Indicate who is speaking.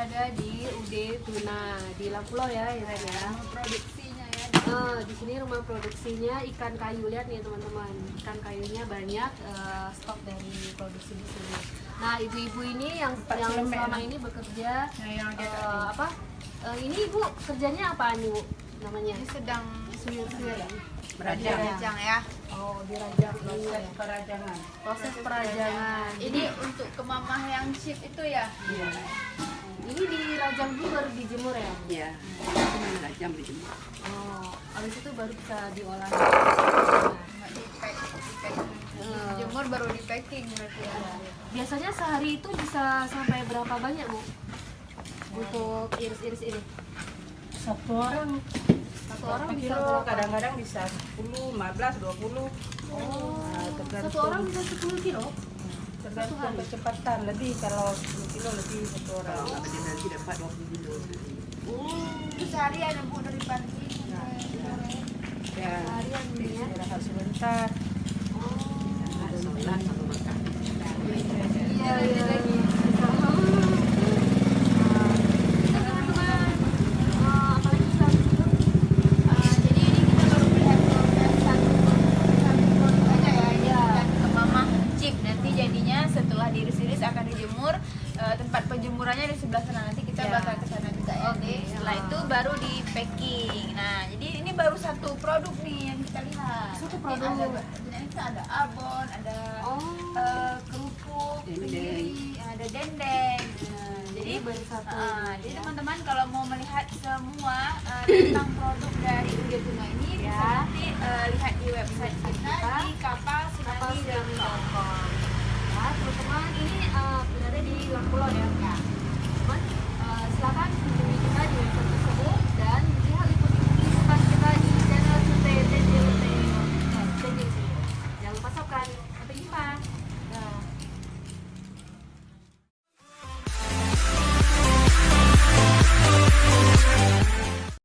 Speaker 1: berada di UD Tuna di Lampulo ya, Iren ya.
Speaker 2: Produksinya ya.
Speaker 1: Di sini rumah produksinya ikan kayu, lihat nih teman-teman, ikan kayunya banyak, stok dari produksi di sini. Nah, ibu-ibu ini yang selama ini bekerja, ini ibu kerjanya apa nih bu? Namanya?
Speaker 2: Ini sedang
Speaker 1: Suwir-suwir ya?
Speaker 2: Rajang ya.
Speaker 1: Oh, dirajang.
Speaker 3: Proses perajangan.
Speaker 1: Proses perajangan.
Speaker 2: Ini untuk kemamah yang chip itu ya.
Speaker 3: Iya.
Speaker 1: Ini dirajang dulu baru dijemur ya?
Speaker 3: Iya. Cuma rajang dijemur.
Speaker 1: Oh, habis itu baru bisa diolah.
Speaker 2: Nggak dijemur baru di packing berarti ya.
Speaker 1: Biasanya sehari itu bisa sampai berapa banyak bu? Untuk iris-iris ini?
Speaker 3: Satu orang
Speaker 1: Bisa
Speaker 3: kilo,
Speaker 1: berapa?
Speaker 3: kadang-kadang bisa 10, 15, 20.
Speaker 1: Oh,
Speaker 3: tergantung.
Speaker 1: satu orang bisa 10 kilo?
Speaker 3: Tergantung kecepatan. Lebih kalau 10 kilo lebih satu orang. Nanti dapat 20 kilo.
Speaker 2: Itu seharian ya bu dari pagi sampai sore.
Speaker 3: Ya,
Speaker 1: Harian ini ya?
Speaker 3: istirahat sebentar. Sholat sama makan.
Speaker 2: Iya lagi. Jadi ini kita baru melihat proses satu produk aja ya, yang kemamah chip. Nanti jadinya setelah diiris-iris akan dijemur. Tempat penjemurannya di sebelah sana, nanti kita bakal ke sana juga ya. Setelah itu baru di packing. Nah, jadi ini baru satu produk nih yang kita lihat.
Speaker 1: Satu
Speaker 2: Ini
Speaker 1: produk.
Speaker 2: ada abon, ada kerupuk
Speaker 3: Dendeng.
Speaker 2: sendiri, ada dendeng. Jadi
Speaker 1: baru satu.
Speaker 2: Jadi teman-teman kalau mau melihat semua tentang produk dari UD Tuna ini bisa nanti lihat di website kita di kapaltsunami.com.
Speaker 1: Nah, teman-teman ini berada di Lampulo ya.